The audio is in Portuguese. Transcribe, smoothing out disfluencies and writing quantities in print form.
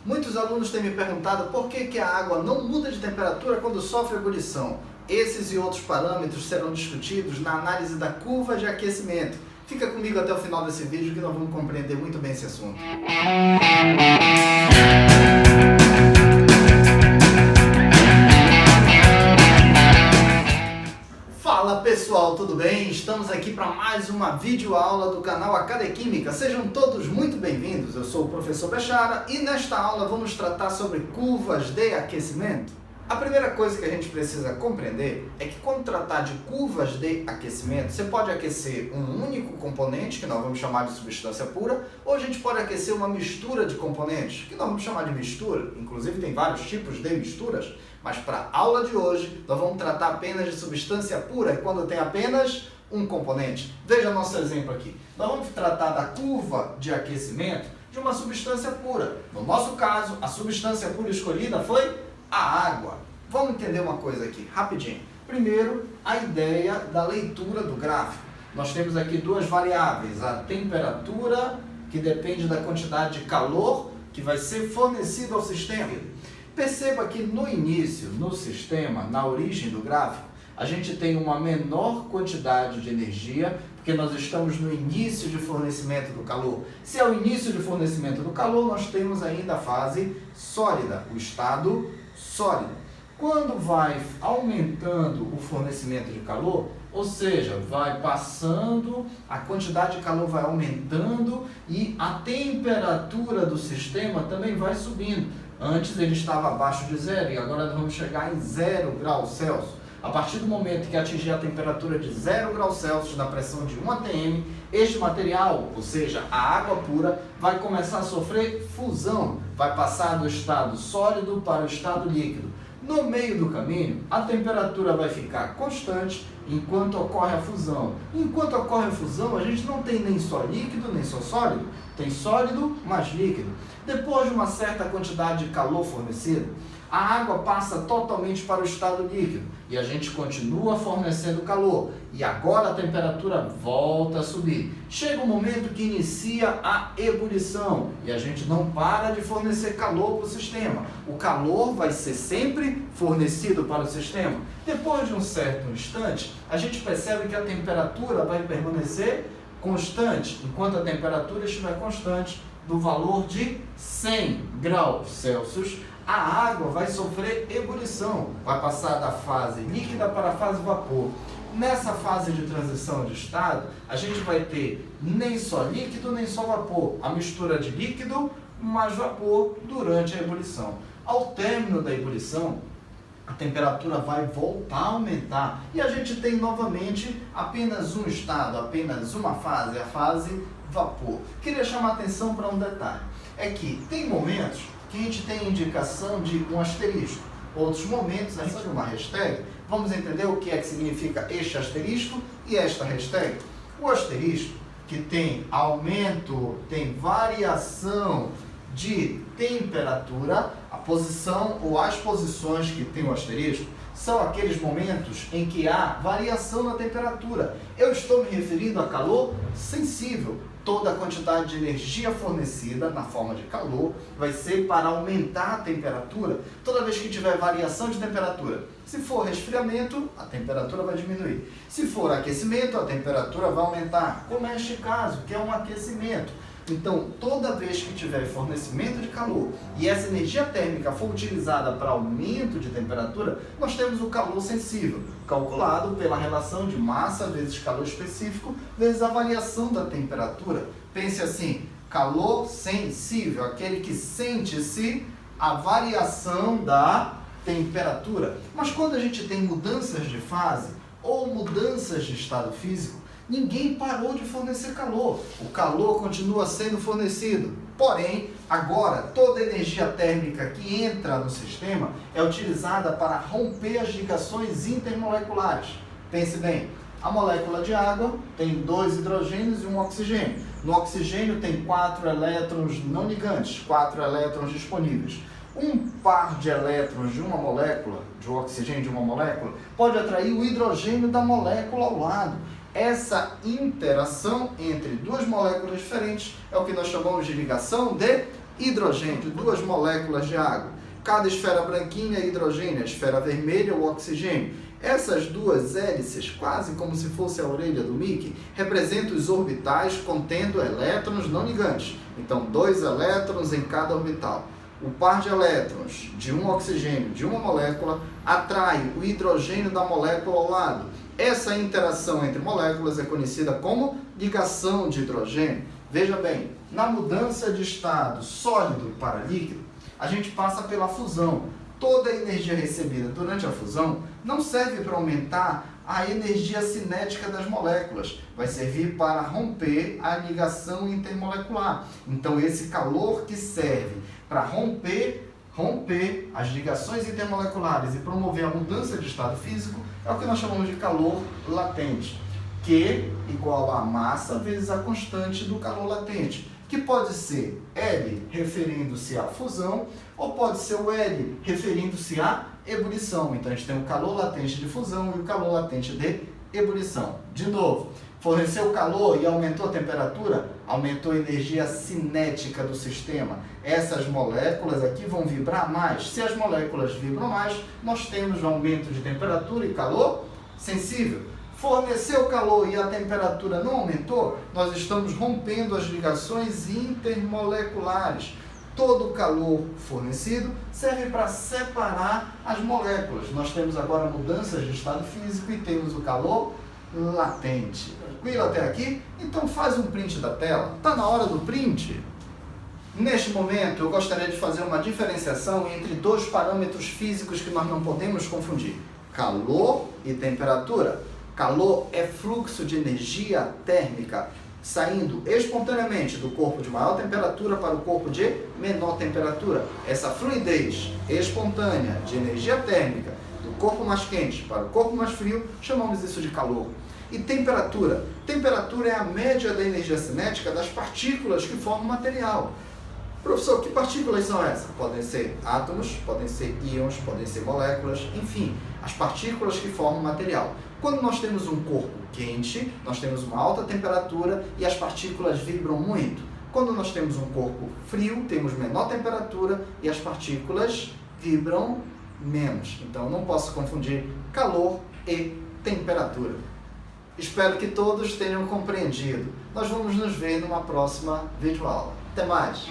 Muitos alunos têm me perguntado por que a água não muda de temperatura quando sofre ebulição. Esses e outros parâmetros serão discutidos na análise da curva de aquecimento. Fica comigo até o final desse vídeo que nós vamos compreender muito bem esse assunto. Fala pessoal, tudo bem? Estamos aqui para mais uma videoaula do canal Acadequímica. Sejam todos muito bem-vindos. Eu sou o professor Bechara e nesta aula vamos tratar sobre curvas de aquecimento. A primeira coisa que a gente precisa compreender é que quando tratar de curvas de aquecimento, você pode aquecer um único componente, que nós vamos chamar de substância pura, ou a gente pode aquecer uma mistura de componentes, que nós vamos chamar de mistura. Inclusive tem vários tipos de misturas, mas para a aula de hoje nós vamos tratar apenas de substância pura, quando tem apenas um componente. Veja nosso exemplo aqui. Nós vamos tratar da curva de aquecimento de uma substância pura. No nosso caso, a substância pura escolhida foi a água. Vamos entender uma coisa aqui, rapidinho. Primeiro, a ideia da leitura do gráfico. Nós temos aqui duas variáveis, a temperatura, que depende da quantidade de calor que vai ser fornecido ao sistema. Perceba que no início, no sistema, na origem do gráfico, a gente tem uma menor quantidade de energia, porque nós estamos no início de fornecimento do calor. Se é o início de fornecimento do calor, nós temos ainda a fase sólida, o estado sólido. Quando vai aumentando o fornecimento de calor, ou seja, vai passando, a quantidade de calor vai aumentando e a temperatura do sistema também vai subindo. Antes ele estava abaixo de zero e agora nós vamos chegar em 0 graus Celsius. A partir do momento que atingir a temperatura de 0 graus Celsius na pressão de 1 atm, este material, ou seja, a água pura, vai começar a sofrer fusão, vai passar do estado sólido para o estado líquido. No meio do caminho, a temperatura vai ficar constante enquanto ocorre a fusão. Enquanto ocorre a fusão, a gente não tem nem só líquido, nem só sólido, tem sólido mais líquido. Depois de uma certa quantidade de calor fornecido, a água passa totalmente para o estado líquido e a gente continua fornecendo calor. E agora a temperatura volta a subir. Chega um momento que inicia a ebulição e a gente não para de fornecer calor para o sistema. O calor vai ser sempre fornecido para o sistema. Depois de um certo instante, a gente percebe que a temperatura vai permanecer constante. Enquanto a temperatura estiver constante, do valor de 100 graus Celsius, a água vai sofrer ebulição, vai passar da fase líquida para a fase vapor. Nessa fase de transição de estado, a gente vai ter nem só líquido, nem só vapor, a mistura de líquido mais vapor durante a ebulição. Ao término da ebulição, a temperatura vai voltar a aumentar e a gente tem novamente apenas um estado, apenas uma fase, a fase vapor. Queria chamar a atenção para um detalhe, é que tem momentos que a gente tem indicação de um asterisco, outros momentos a gente tem uma hashtag. Vamos entender o que é que significa este asterisco e esta hashtag. O asterisco, que tem aumento, tem variação de temperatura, a posição ou as posições que tem o asterisco, são aqueles momentos em que há variação na temperatura. Eu estou me referindo a calor sensível. Toda a quantidade de energia fornecida na forma de calor vai ser para aumentar a temperatura toda vez que tiver variação de temperatura. Se for resfriamento, a temperatura vai diminuir. Se for aquecimento, a temperatura vai aumentar, como é este caso, que é um aquecimento. Então, toda vez que tiver fornecimento de calor e essa energia térmica for utilizada para aumento de temperatura, nós temos o calor sensível, calculado pela relação de massa vezes calor específico, vezes a variação da temperatura. Pense assim, calor sensível, aquele que sente-se a variação da temperatura. Mas quando a gente tem mudanças de fase ou mudanças de estado físico, ninguém parou de fornecer calor. O calor continua sendo fornecido. Porém, agora, toda a energia térmica que entra no sistema é utilizada para romper as ligações intermoleculares. Pense bem, a molécula de água tem 2 hidrogênios e um oxigênio. No oxigênio tem 4 elétrons não ligantes, 4 elétrons disponíveis. Um par de elétrons de uma molécula, de um oxigênio de uma molécula, pode atrair o hidrogênio da molécula ao lado. Essa interação entre duas moléculas diferentes é o que nós chamamos de ligação de Hidrogênio, duas moléculas de água. Cada esfera branquinha é hidrogênio, a esfera vermelha é o oxigênio. Essas duas hélices, quase como se fosse a orelha do Mickey, representam os orbitais contendo elétrons não ligantes. Então, 2 elétrons em cada orbital. O par de elétrons de um oxigênio de uma molécula atrai o hidrogênio da molécula ao lado. Essa interação entre moléculas é conhecida como ligação de hidrogênio. Veja bem, na mudança de estado sólido para líquido, a gente passa pela fusão. Toda a energia recebida durante a fusão não serve para aumentar a energia cinética das moléculas, vai servir para romper a ligação intermolecular. Então, esse calor que serve para romper as ligações intermoleculares e promover a mudança de estado físico é o que nós chamamos de calor latente, Q igual a massa vezes a constante do calor latente, que pode ser L referindo-se à fusão, ou pode ser o L referindo-se à ebulição. Então, a gente tem o calor latente de fusão e o calor latente de ebulição. De novo, forneceu calor e aumentou a temperatura, aumentou a energia cinética do sistema. Essas moléculas aqui vão vibrar mais. Se as moléculas vibram mais, nós temos um aumento de temperatura e calor sensível. Forneceu calor e a temperatura não aumentou, nós estamos rompendo as ligações intermoleculares. Todo o calor fornecido serve para separar as moléculas. Nós temos agora mudanças de estado físico e temos o calor latente. Tranquilo até aqui? Então faz um print da tela. Está na hora do print? Neste momento, eu gostaria de fazer uma diferenciação entre dois parâmetros físicos que nós não podemos confundir: calor e temperatura. Calor é fluxo de energia térmica saindo espontaneamente do corpo de maior temperatura para o corpo de menor temperatura. Essa fluidez espontânea de energia térmica do corpo mais quente para o corpo mais frio, chamamos isso de calor. E temperatura? Temperatura é a média da energia cinética das partículas que formam o material. Professor, que partículas são essas? Podem ser átomos, podem ser íons, podem ser moléculas, enfim, as partículas que formam o material. Quando nós temos um corpo quente, nós temos uma alta temperatura e as partículas vibram muito. Quando nós temos um corpo frio, temos menor temperatura e as partículas vibram menos. Então, eu não posso confundir calor e temperatura. Espero que todos tenham compreendido. Nós vamos nos ver numa próxima videoaula. Até mais!